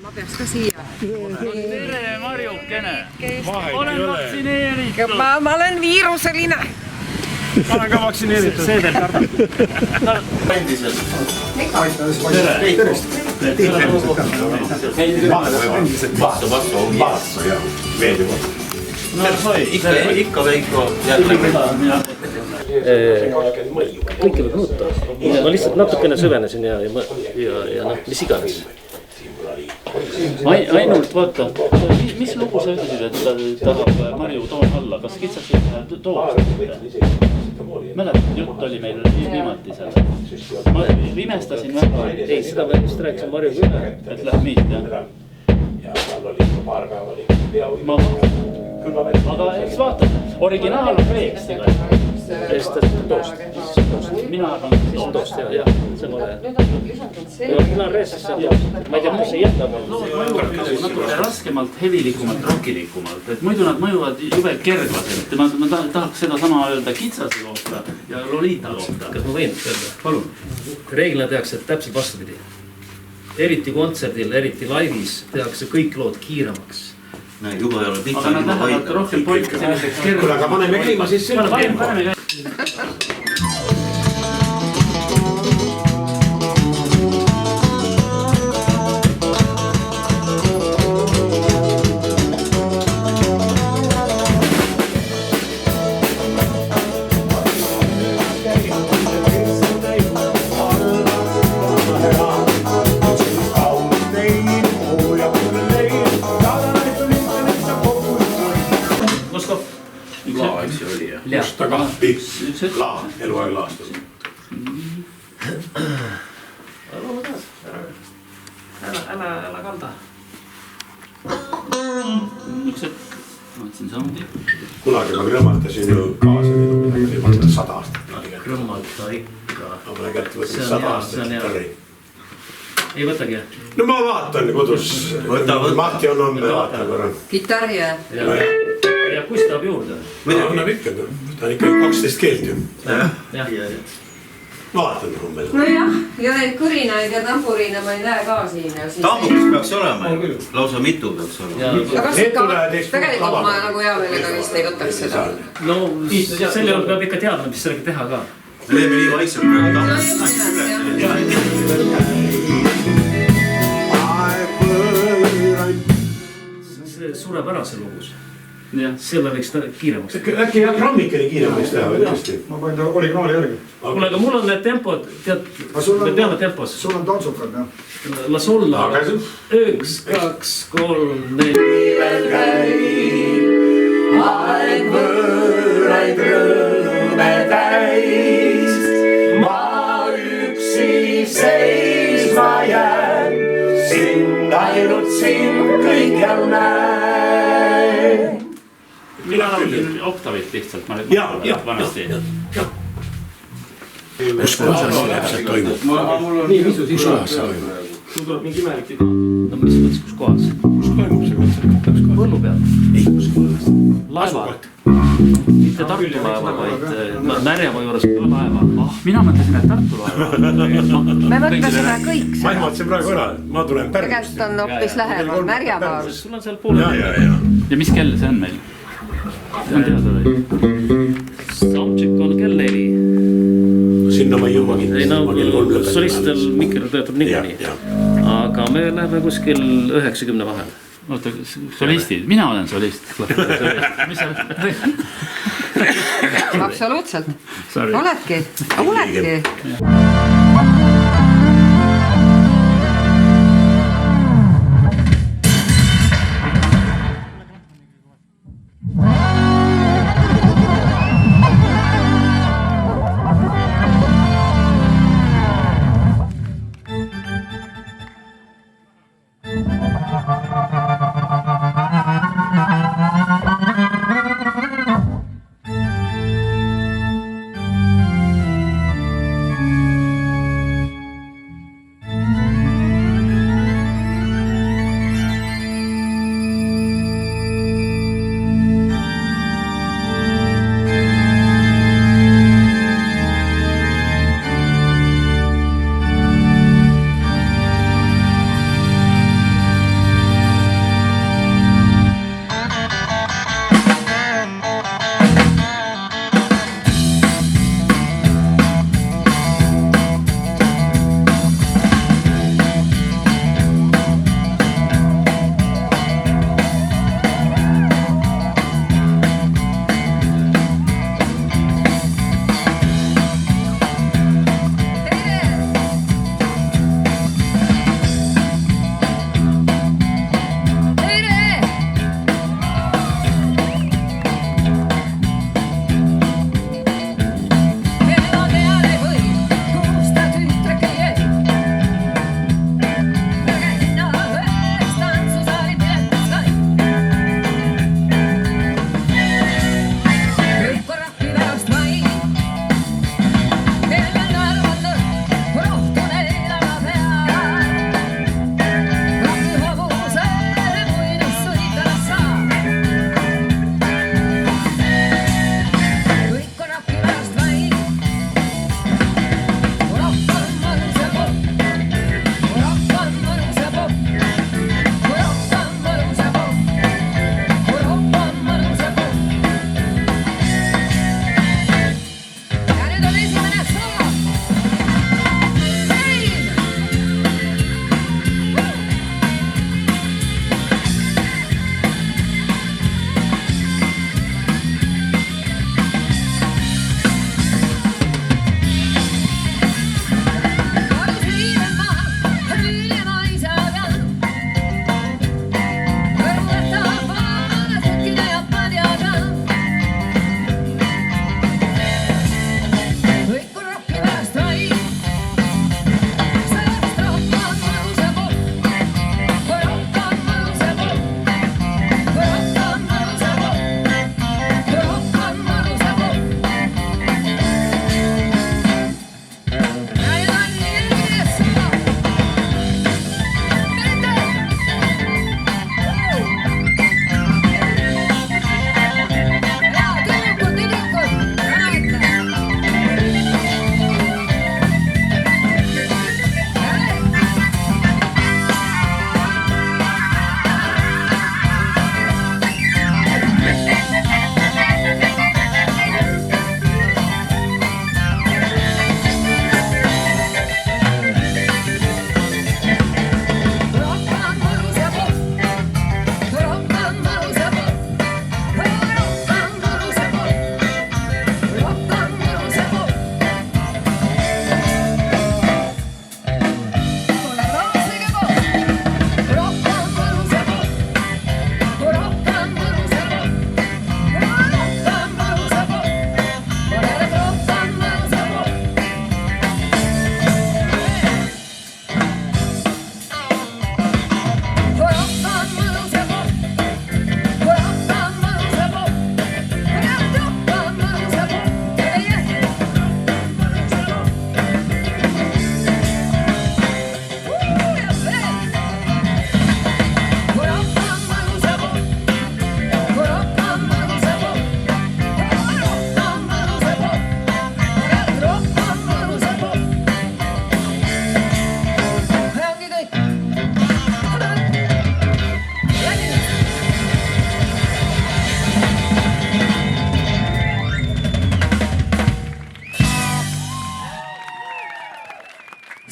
Ma peaks ka siia. Tere, Marjukene! Olen vaktsineeritud! Ma olen viiruseline. Ma olen ka vaktsineeritud. Seedel kardab. Endiselt. Vastu, jah. Meeldib. Ikka Veiko jälle. Kõike võib muuta. Ma lihtsalt natukene süvenesin ja mis iganes. Ainult vaata, mis lugu sa ütlesid, et ta tahab Marju toon alla, kas kitsaks toon? Mäletad, jutt oli meil viimati seal. Ma imestasin väga. Ei, seda me just rääkisin Marju küll. Et läheb miit, jah? Aga eks vaata, originaal on reeks tegelikult. Toost. Mina arvan, Toost, jah, see on ole. Originaal reesest see on toost. Ma ei tea, mis see jätab. natuke raskemalt, hevilikumalt, rokilikumalt. Et muidu nad mõjuvad jube kerglaselt. Ma tahaks seda sama öelda kitsase kohta ja Lolita kohta. Kas ma võin öelda? Palun. Reeglina tehakse täpselt vastupidi. Eriti kontserdil, eriti laivis tehakse kõik lood kiiremaks. Näed, juba ei ole Aga nad lähevad rohkem poika selliseks kerglaseks. Aga paneme käima siis selle. Paneme käima. Musta kahvi, laa, eluaeg laastud. Älä kalda. Mõtlesin samuti. Kunagi ma krõmmatasin ju kaasa, nii ma 100 aastat. Krõmmata ikka. Ma pole kätte võtnud 100 aastat kitarri. Ei võtagi. No ma vaatan kodus. Mati on homme, vaatan korra. Kitarri ja? Ja kus tahab juurde? Annab ikka, ta on ikka 12 keelt ju. Vaatan homme. No jah, ja neid kõrinaid ja tamburiine ma ei näe ka siin. Tambukis peaks olema, lausa mitu peaks olema. Aga kas ikka, tegelikult ma nagu hea meelega vist ei võtaks seda. No selle juurde peab ikka teadma, mis sellega teha ka. Me teeme nii vaikselt praegu tambukis. See suurepärase lugus. Selle võiks kiiremaks. Äkki jah grammikene kiiremaks teha või tõesti? Ma panen ta originaali järgi. Kuule, aga mul on need tempod, tead, me teame tempos. Sul on tantsukad, jah. Las olla. 1, 2, 3, 4. Veel käib, aeg võõraid rõõme täis. Ma üksi seisma jään, sind ainult sind kõikjal näen. Mina olen oktavit lihtsalt. Vanasti. Kus kohas see täpselt toimub? Nii, misu siis kohas sa toimub? Sul tuleb mingi imelik viga. No mis mõttes, kus kohas? Kus toimub see kontsert? Võllu peal. Ei, kus kohas? Laeva. Mitte Tartu laeva, vaid Märjamaa juures ka laeva. Mina mõtlesin, et Tartu laeva. Me mõtlesime kõik Ma seda. ehmatasin praegu ära, ma tulen Pärnust. Tegelikult on hoopis lähemal, Märjamaal. Sul on seal poole. Ja. Ja mis kell see on meil? See on teada või? Soundcheck on kell 4. Sinna ma ei jõuagi. Ei no, solistel mikro töötab niikuinii. Aga me läheme kuskil 90 vahel. Oota, solistid, mina olen solist. Mis sa? Absoluutselt. Sorry. Oledki.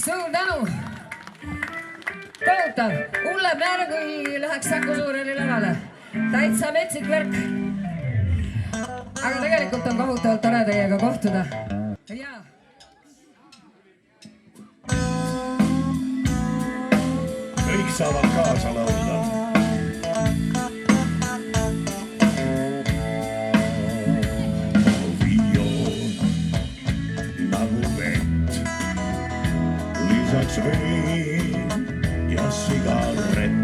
Suur tänu! Kohutav! Hullem näe, kui läheks Saku Suureli lavale. Täitsa metsik värk. Aga tegelikult on kohutavalt tore teiega kohtuda. Jaa! Kõik saavad kaasa laulda. Viioon nagu vett, lisaks vein ja sigaret.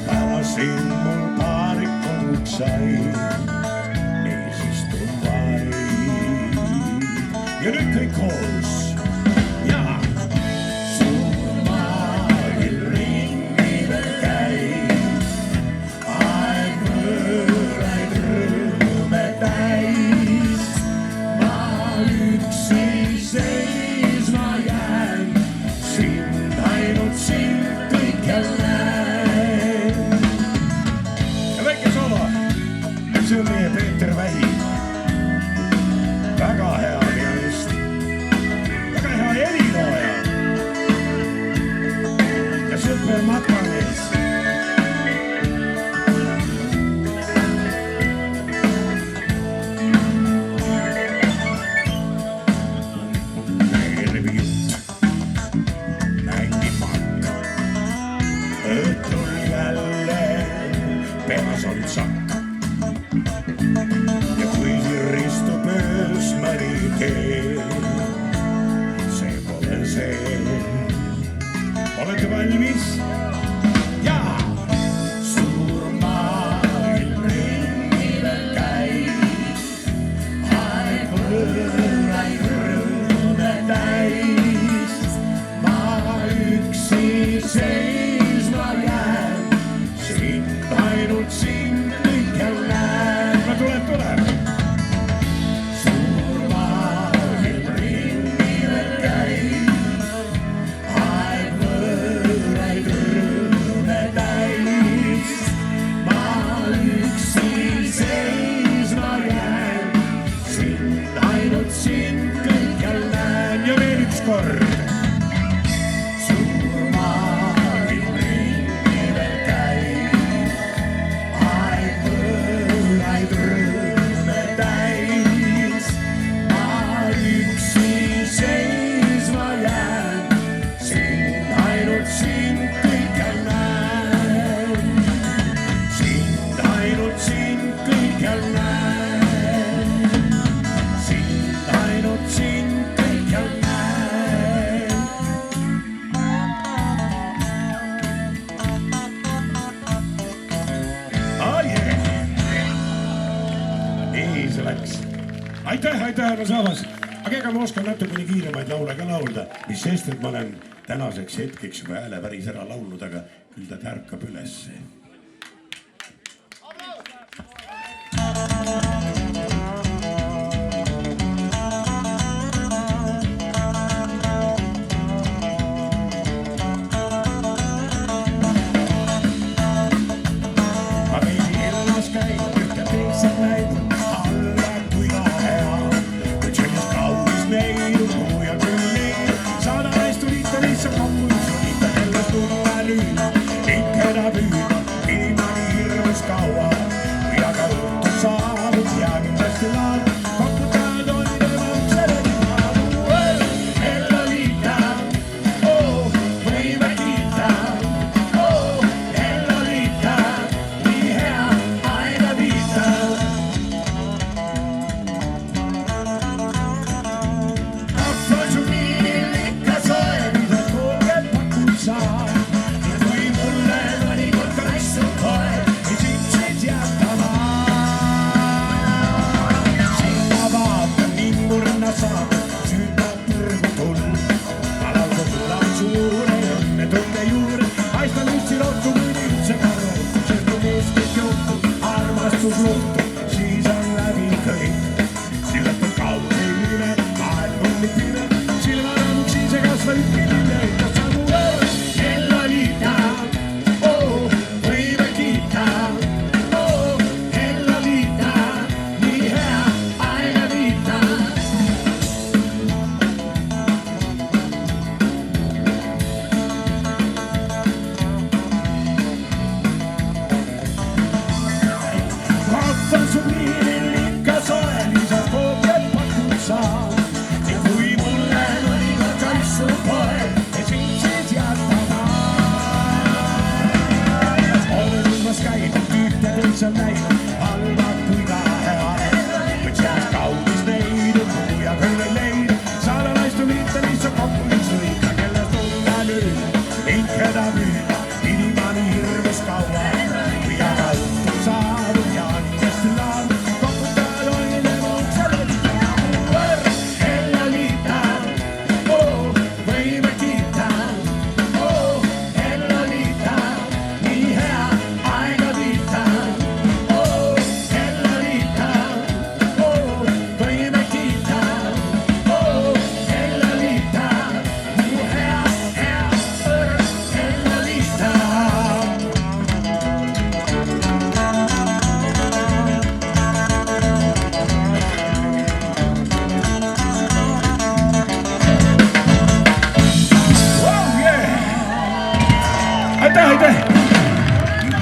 Pärasin mul paarikund sai, ees istun vaid. Ja nüüd kõik koos. Jaa! See on meie Peeter Vähi. Väga hea pianist. Väga hea helilooja. Ja super matkamees. Meelbi jutt. Mängi makk. Õhtul jälle peas on sakk. Ja kui ristub öös mõni tee, see pole see. Olete valmis? Jaa! Suur maailm ringi veel käib, aeg võõraid rõõme täis. Ma üksi seisma jään, sind ainult sind kõikjal näen. Tuleb. Suur maailm ringi veel käib, aeg võõraid rõõme täis. Ma üksi seisma jään, sind ainult sind kõikjal näen. Ja veel üks kord. Suur maailm ringi veel käib, aeg võõraid rõõme täis. Ma üksi seisma jään, sind ainult sind kõikjal näen. Sind ainult sind kõikjal näen. Sind ainult sind kõikjal näen. Nii see läks. Aitäh, härra Saavas. Aga ega ma oskan natukene kiiremaid laule ka laulda, mis sest, et ma olen tänaseks hetkeks juba hääle päris ära laulnud, aga küll ta tärkab ülesse. Ma veidi ilmas käin, ühte teised näid, alla kui ka hea. Kuid sellist kaunis neidu, ja küll neid, saada naist tulita lihtsalt kokku, sulita kellest tunne nüüd, ikka enam püüda. mis on näinud halvad kui ka head. Võid sellest kaunis neid muu ja küll ei leid. Saada naistu mitte lihtsalt kokku üks lõika, kellest tulla nüüd, inkeda püüda, inimani hirmus kaua. Kui aga õhtu saadud ja andest laad, koputad on tema ukseled. Hella liita, võime kiita. Hella liita, nii hea aega viita. Hella liita, võime kiita. Hella liita, nii hea, hella liita. Aitäh!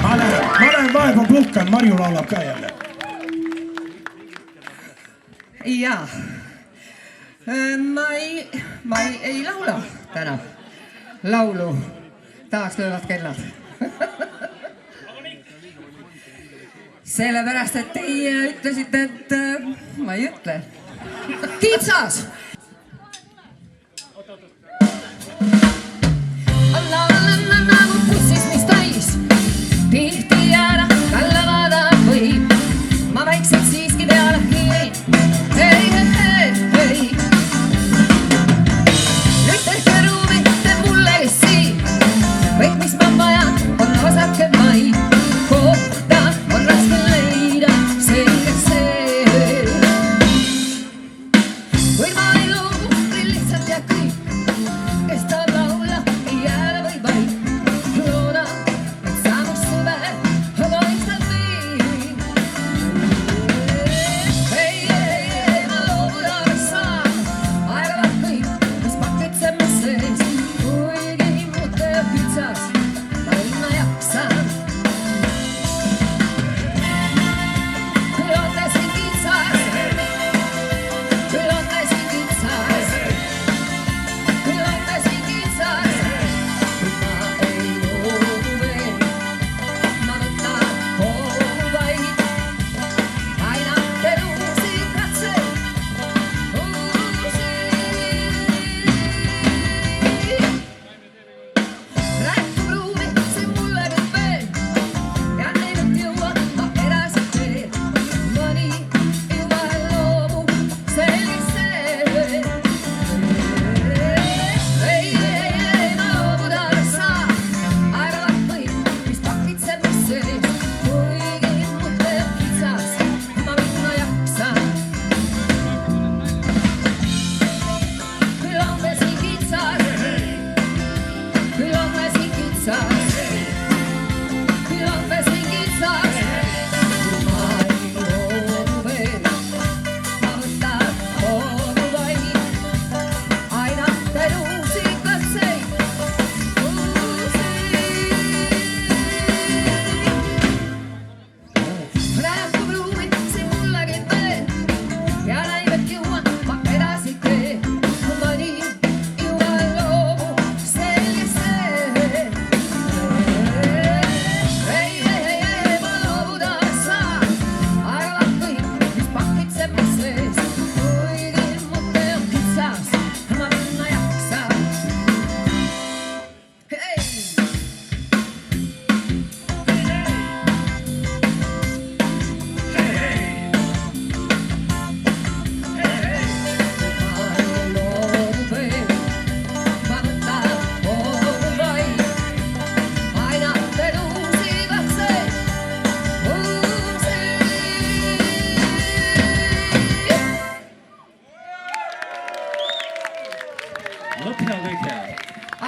Ma lähen vahepeal puhkan, Marju laulab ka jälle. Jaa. Ma ei laula täna laulu. Taas löövad kellad. Sellepärast, et teie ütlesite, et ma ei ütle. Kitsas! Nagu pussis, mis täis tihti jääda kallevada võib. Ma väikselt siiski peale hiilin. Hei. Nüüd tehke ruumi, te mulle siin. Kõik, mis ma vajan, on osake vaid. Kohta on raske leida, selge see. Kuid ma ei loobu, või lihtsalt jääb kõik, kes tahab laula, ei jääda või vaid. Looda, et saamus suve, vaikselt viin. Hei, ma loobuda ei saa, aegavad kõik, mis pakitseb mu sees. Kuigi himmud teeb kitsas, ma ilma jaksan. Küll on te siin kitsas, küll on te siin kitsas. Küll on te siin kitsas, kuid ma ei loobu veel. Ma võtan hoogu vaid, aina teen uusi katseid, Rääkub ruumi, see mulle käib veel ja näinud jõua ma edasi teen. Mõni juba loobub, selge see. Ei, ma loobuda ei saa, aegavad kõik, mis pakitseb mu sees. Kuigi himmud teeb kitsas, ma minna jaksan. Küll on te siin kitsas, küll on te siin kitsas, küll on te siin kitsas. Ma ei loobu veel, ma võtan hoogu vaid, aina teen uusi katseid, Rääkub ruumi, see mulle käib veel ja näib, et jõuan ma edasi teen. Mõni juba loobub, selge see. Ei, ma loobuda ei saa, aegavad kõik, mis pakitseb mu sees. Kuigi himmud teeb kitsas, ma minna jaksan. Hei! Ma ei loobu veel, ma võtan hoogu vaid, aina teen uusi katseid, Lõpp hea, kõik hea.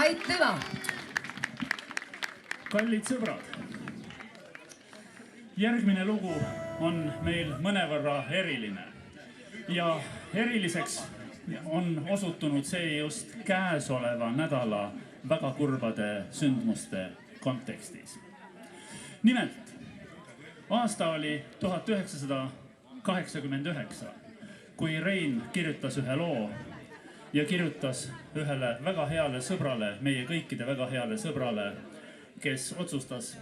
Aitüma! Kallid sõbrad, järgmine lugu on meil mõnevõrra eriline ja eriliseks on osutunud see just käesoleva nädala väga kurbade sündmuste kontekstis. Nimelt, aasta oli 1989, kui Rein kirjutas ühe loo ja kirjutas ühele väga heale sõbrale, meie kõikide väga heale sõbrale, kes otsustas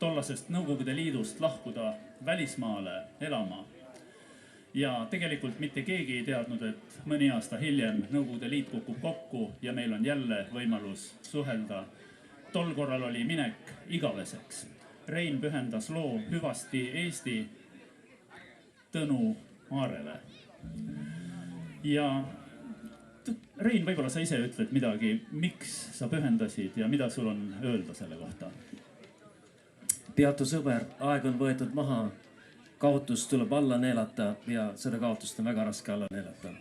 tollasest Nõukogude Liidust lahkuda välismaale elama. Ja tegelikult mitte keegi ei teadnud, et mõni aasta hiljem Nõukogude Liit kukub kokku ja meil on jälle võimalus suhelda. Tol korral oli minek igaveseks. Rein pühendas loo Hüvasti Eesti Tõnu Aarele. Ja Rein, võib-olla sa ise ütled midagi, miks sa pühendasid ja mida sul on öelda selle kohta? Peatu sõber, aeg on võetud maha, kaotust tuleb alla neelata ja seda kaotust on väga raske alla neelata.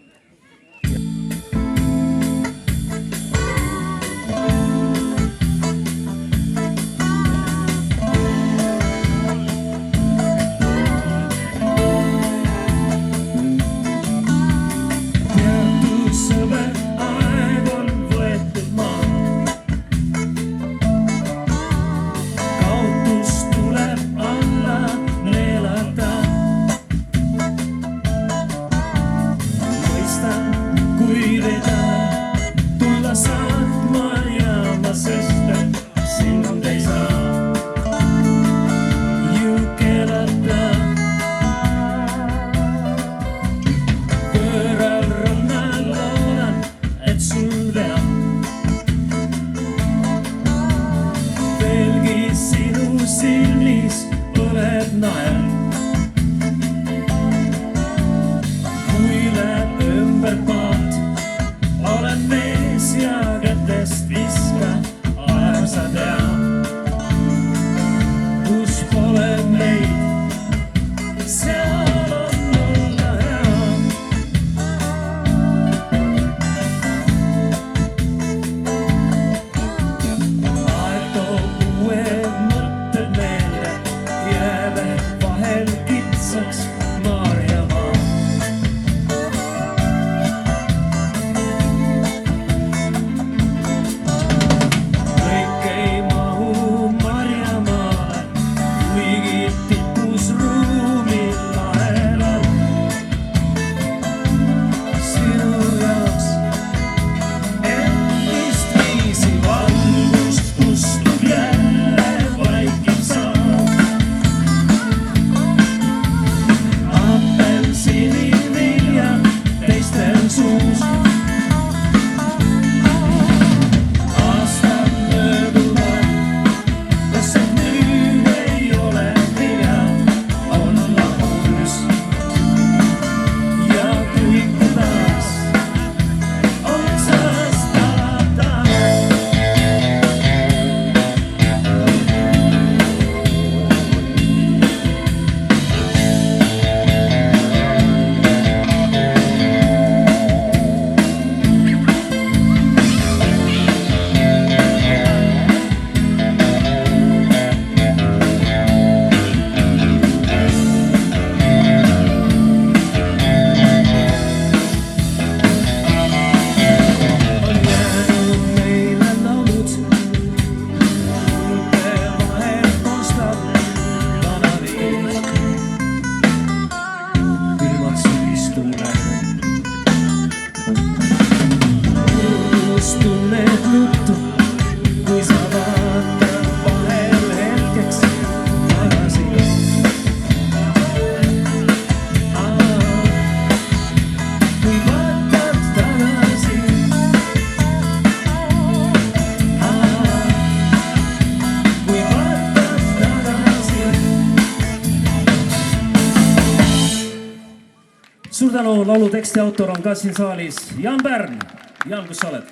Suur tänu, laulu teksti autor on ka siin saalis Jan Pärn. Jan, kus sa oled?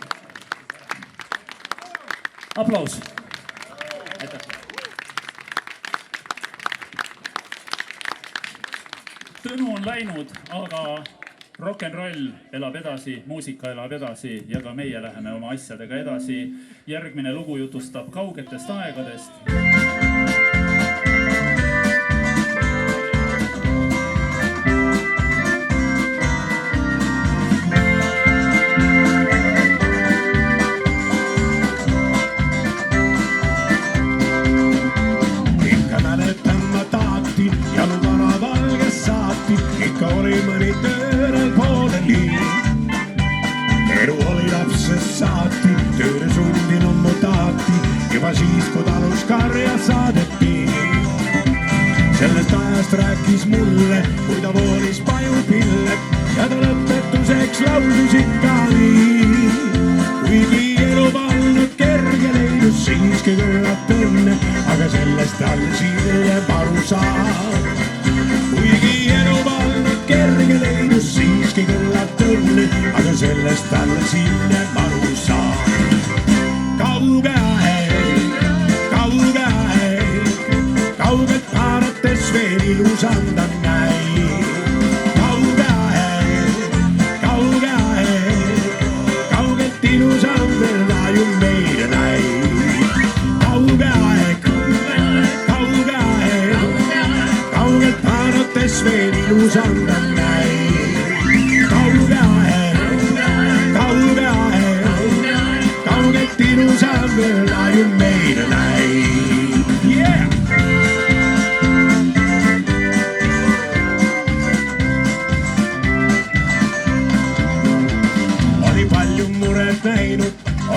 Aplaus. Tõnu on läinud, aga rock'n'roll elab edasi, muusika elab edasi ja ka meie läheme oma asjadega edasi. Järgmine lugu jutustab kaugetest aegadest. Ikka oli mõni tööräl pooleli. Elu oli lapsest saati, tööle sundinut mu taati. Juba siis, kui tal kus karja saadeti. Sellest ajast rääkis mulle, kui ta voolis pajupillet ja ta lõpetuseks lausus ikka nii. Kuigi elu polnud kerge leidus siiski küllalt õnne, aga sellest all hiljem aru saab. Kuigi elu polnud kerge leidus siiski küllalt õnne, aga sellest all hiljem aru saab. Kauge aeg, kaugelt haarates veel ilusanda näi. Kauge aeg, kaugelt ilusam veel laium meile näi. Kauge aeg, kaugelt haarates veel ilusanda näi. Kauge aeg, kaugelt ilusam veel laium meile näi. Yeah!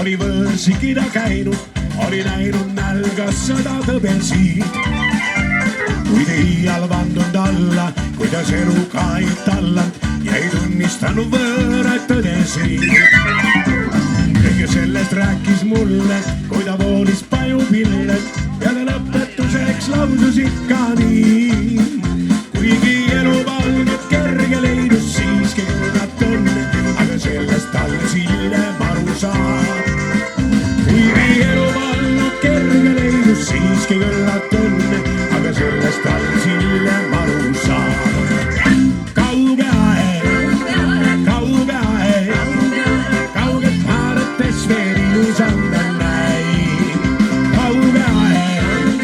Oli võõrsikida käinud, oli näinud nälga sõda tõbelsi. Kuid ei alvandunud alla, kuidas eluga ei talland ja ei tunnistanud võõraid tõdesi. Kõige sellest rääkis mulle, kui ta voolis pajupillet ja ta lõpetuseks lausus ikka nii. Kuigi elu polnud kerge leidus siiski küllalt õnne, aga sellest alles hiljem aru saab. Kuigi elu polnud kerge leidus siiski küllalt õnne, aga sellest alles hiljem aru saab. Kauge aeg, kaugelt haarates veel ilusanda näi. Kauge aeg,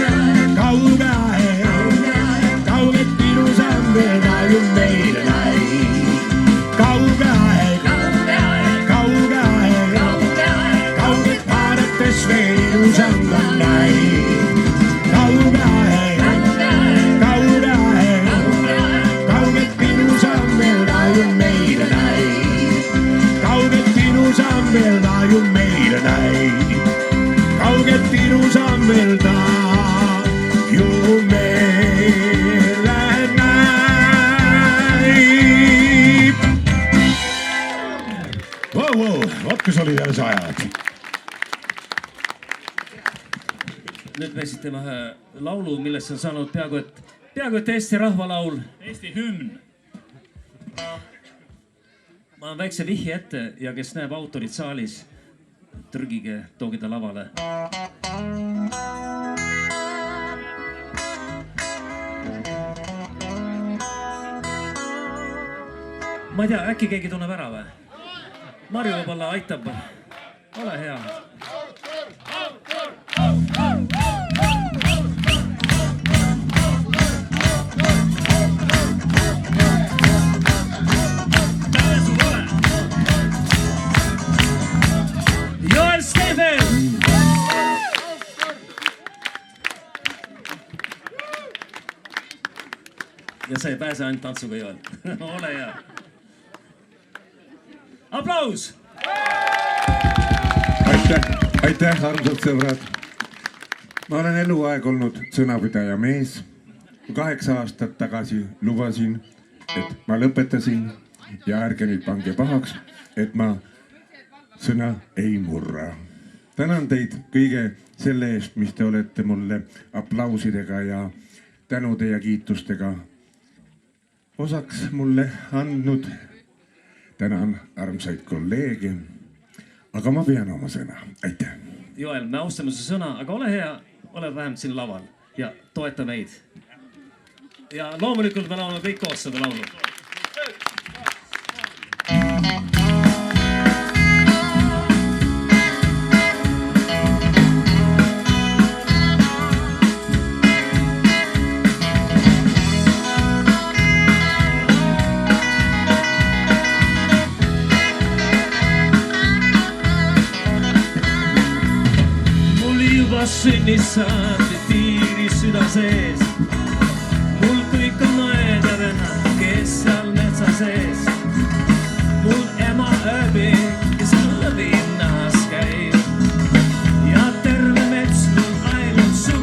kaugelt ilusam veel laium meile näi. Kauge aeg, kaugelt haarates veel ilusanda näi. Kauge aeg, kaugelt ilusam veel laium meile näi. Kaugelt ilusam veel laium meile näi. Kaugelt ilusam veel laium meile näi. Vot kus oli jälle sajad. Nüüd me esitame ühe laulu, millest on saanud peaaegu et Eesti rahvalaul. Eesti hümn. Ma on väikse vihje ette ja kes näeb autorit saalis, trõgige, tooge ta lavale. Ma ei tea, äkki keegi tunneb ära või? Marju võib-olla aitab. Ole hea. Joel Steven! Ja sa ei pääse ainult tantsuga, Joel. Ole hea. Aplaus! Aitäh, armsad sõbrad. Ma olen eluaeg olnud sõnapidaja mees. 8 aastat tagasi lubasin, et ma lõpetasin ja ärge nüüd pange pahaks, et ma sõna ei murra. Tänan teid kõige selle eest, mis te olete mulle aplausidega ja tänude ja kiitustega osaks mulle andnud. Tänan armsaid kolleege, aga ma pean oma sõna. Aitäh! Joel, me austame su sõna, aga ole hea, ole vähemalt siin laval ja toeta meid. Ja loomulikult me laulame kõik koos seda laulu. Sünnist saati tiiri süda sees. Mul kõik on õed ja vennad, kes seal metsa sees. Mul ema ööbi, kes alla linnas käib. Ja terve mets mul ainult su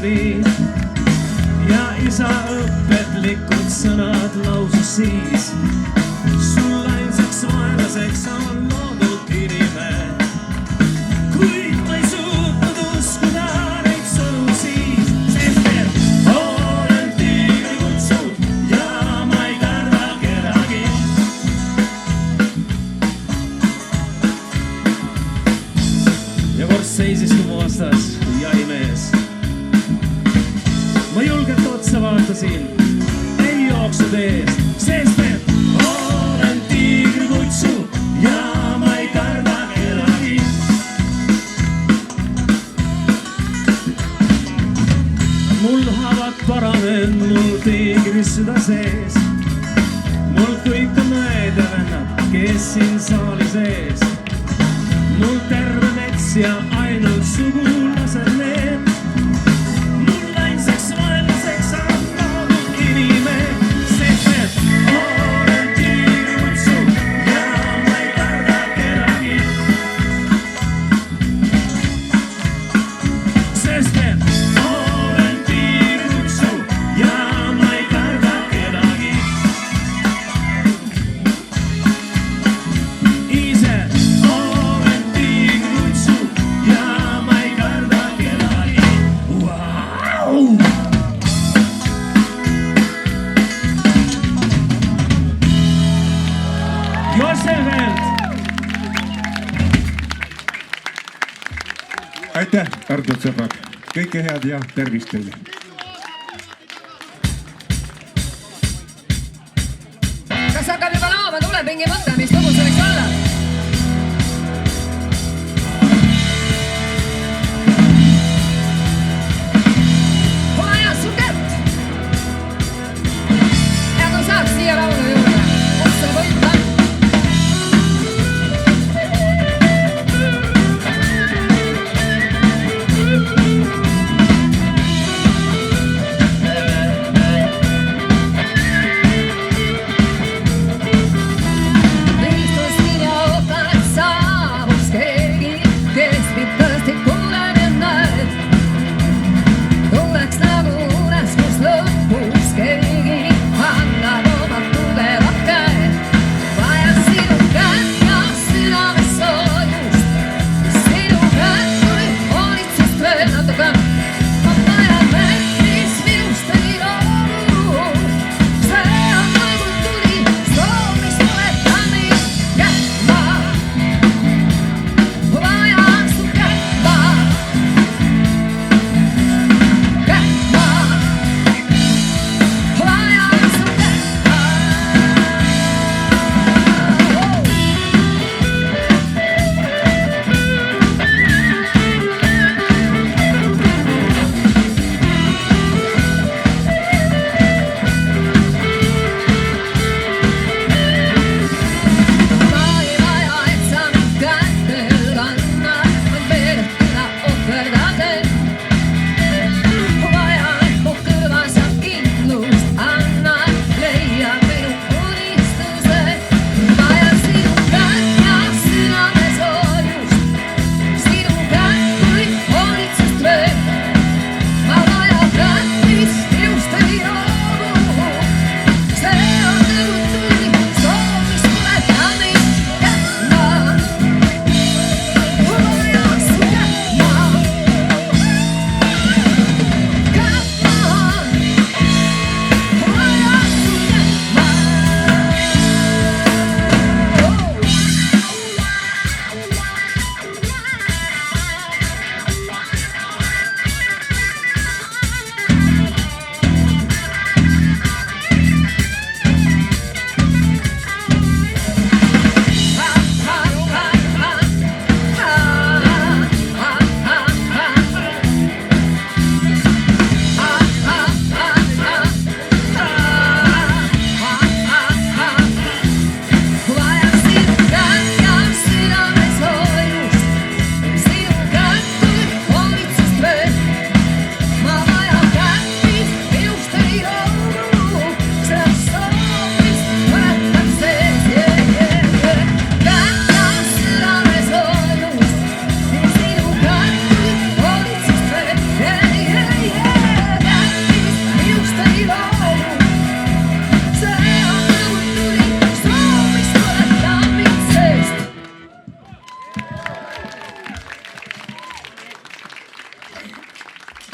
oli ja isa õpetlikud sõnad lausus siis. Sul ainsaks vaenlaseks on loodud inimene, kuid ma ei suutnud uskuda neid sõnu siis, sest et olen tiigri kutsud ja ma ei karda kedagi. Ja kord seisis mu vastas jahimees. Ma julgelt otsa vaatasin, ei jooksnud ees, sest et olen tiigri kutsu ja ma ei karda kedagi. Mul haavad paranenud, mul tiigris süda sees. Mul kõik on õed ja vennad, kes siin saali sees. Mul terve mets ja ainult sugulased need. Mul ainsaks vaenlaseks on loodud inimene, sest et olen tiigri kutsu ja ma ei karda kedagi. Sest et olen tiigri kutsu ja ma ei karda kedagi. Ise olen tiigri kutsu ja ma ei karda kedagi. Vau! Joosevelt! aitäh, armsad sõbrad, kõike head ja tervist teile. Kas hakkab juba laama tulepingi mõte, mis lugu see võiks olla? Ole hea, su kätt! Ja kui saaks siia laulu juurde, kus see võit on?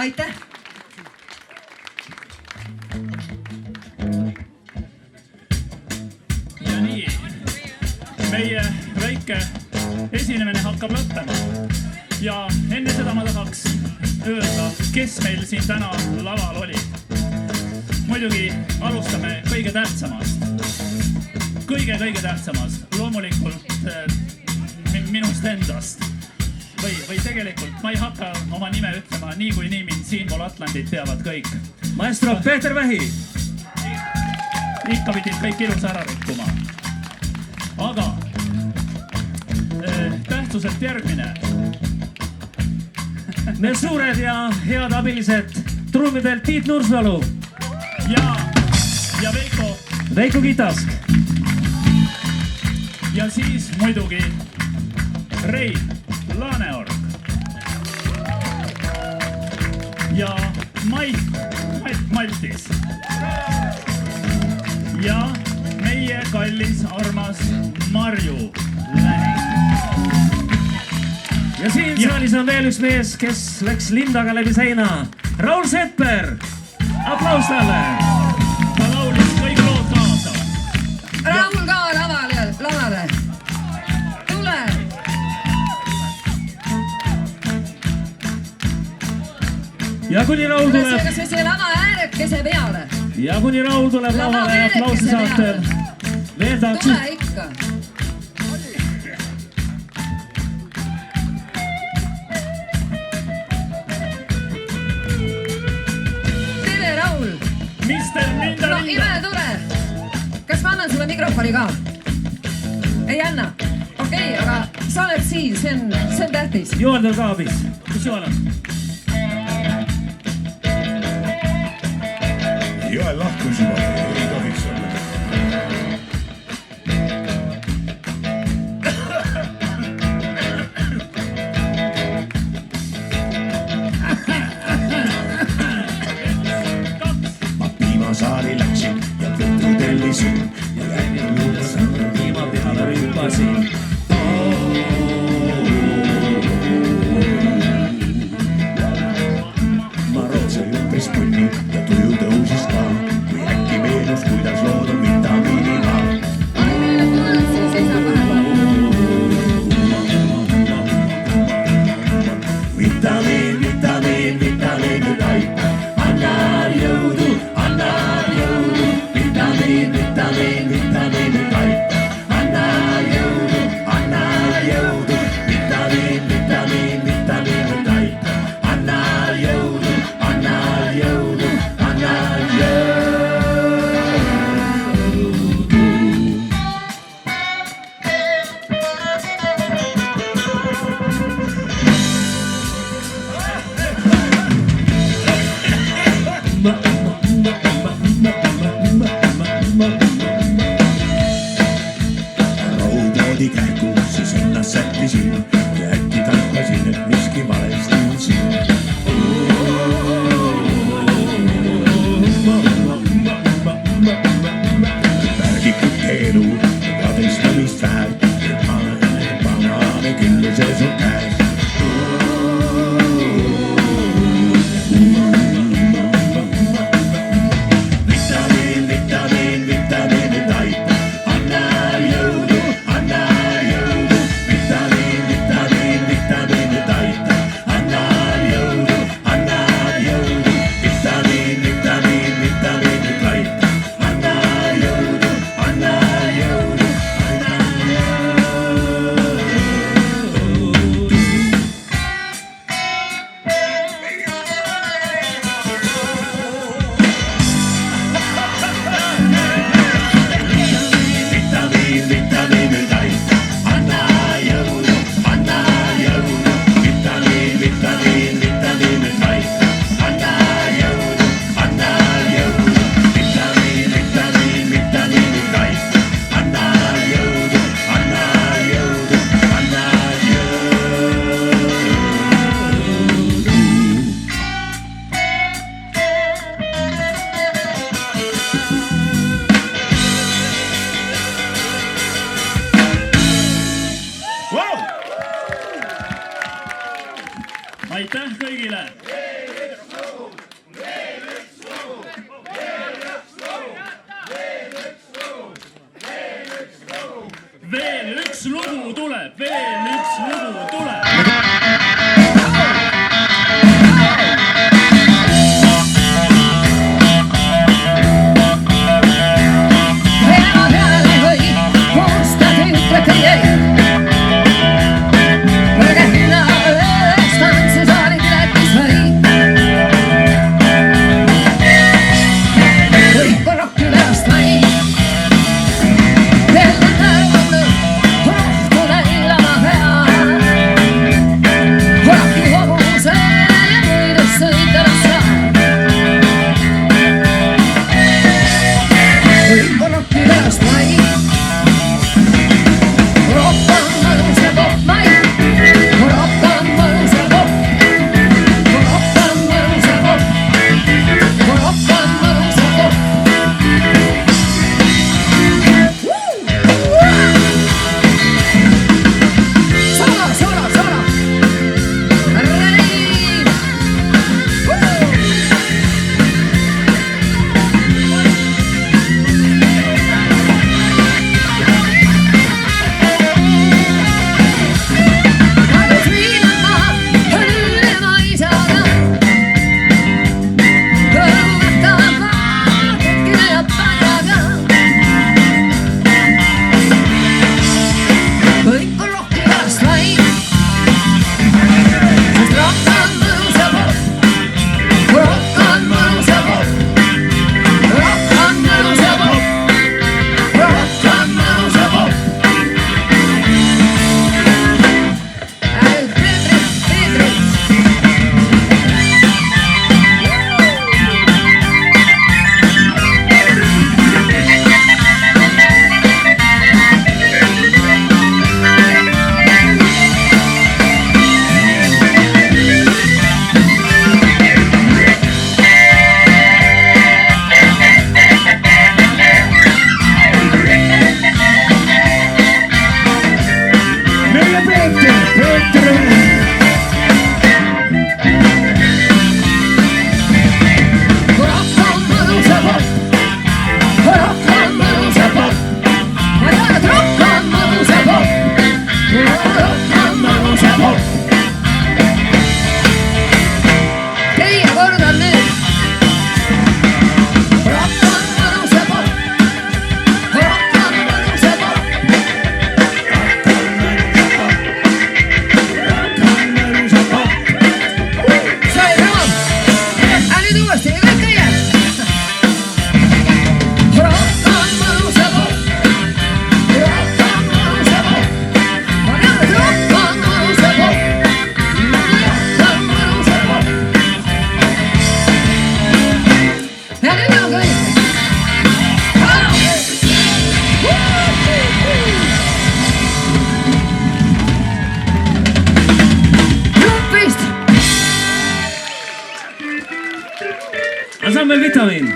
aitäh. Ja nii, meie väike esinemine hakkab lõppema. Ja enne seda ma tahaks öelda, kes meil siin täna laval oli. Muidugi alustame kõige tähtsamast. Kõige tähtsamast. Loomulikult minust endast. Või tegelikult ma ei hakka oma nime ütlema, nii kui nii mind siinpool Atlandit teavad kõik. Maestro Peeter Vähi. Ikka pidid kõik ilus ära rikkuma. Aga tähtsuselt järgmine. Need suured ja head abilised trummidelt Tiit Nursalu ja Veiko Kitask. Ja siis muidugi Rein Laaneorg ja Mait Maltis ja meie kallis armas Marju Lähing. Ja siin saalis on veel üks mees, kes läks lindaga läbi seina. Raul Sepper, aplaus talle. Ta laulis kõik lood kaasa. Raul ka lavale. Tule. Ja kuni Raul tuleb... Kas me see lava äärekese peale? Ja kuni Raul tuleb lavale ja aplausi saatel. Veel tahaks... Tule ikka. Tere, Raul. Mister Linda No, Linda. ime tore. Kas ma annan sulle mikrofoni ka? Ei anna? Okei, aga sa oled siin, see on tähtis. Joel teil ka abis. Kus Joel on? Joel lahkus juba, ei tohiks olla. Ma piimasaari läksin ja kõttu tellisin ja läksin juurde sõnne. Piima pihale rüüpasin. Ma rootse juures punni ja tuju tõusis ka, kui äkki meenus, kuidas lood on vitamiiniga. Vitamiin nüüd aitab, annab jõudu, vitamiin nüüd aitab, annab jõudu, vitamiin nüüd aitab, annab jõudu, annab jõudu. Raudmoodi kähku, siis ennast sättisin ja äkki tarkasin, et miski valesti on siin. Pärgikud keelu, kadestamist väärt, banaane külluses on käes. Vitamiin nüüd aitab, annab jõudu, vitamiin nüüd aitab, annab jõudu, vitamiin nüüd aitab, annab jõudu, Aitäh kõigile! Teie kordan nüüd. Rock on mõnus ja popp. Rock on mõnus ja popp. Sai raam. Nüüd uuesti, kõik teie. Rock on mõnus ja popp. Rock on mõnus ja popp. Ma tean, et rock on mõnus ja popp. Rock on mõnus ja popp. Ja nüüd on kõik. Jupist! Ansambel Vitamin.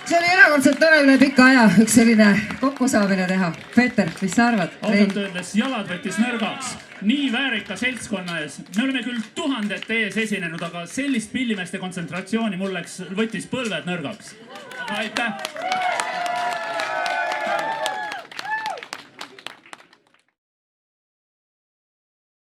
See oli erakordselt tore üle pika aja üks selline kokkusaamine teha. Peeter, mis sa arvad? ausalt öeldes jalad võttis nõrgaks. Nii väärika seltskonna ees. Me oleme küll tuhandete ees esinenud, aga sellist pillimeeste kontsentratsiooni mul võttis põlved nõrgaks. Aga aitäh!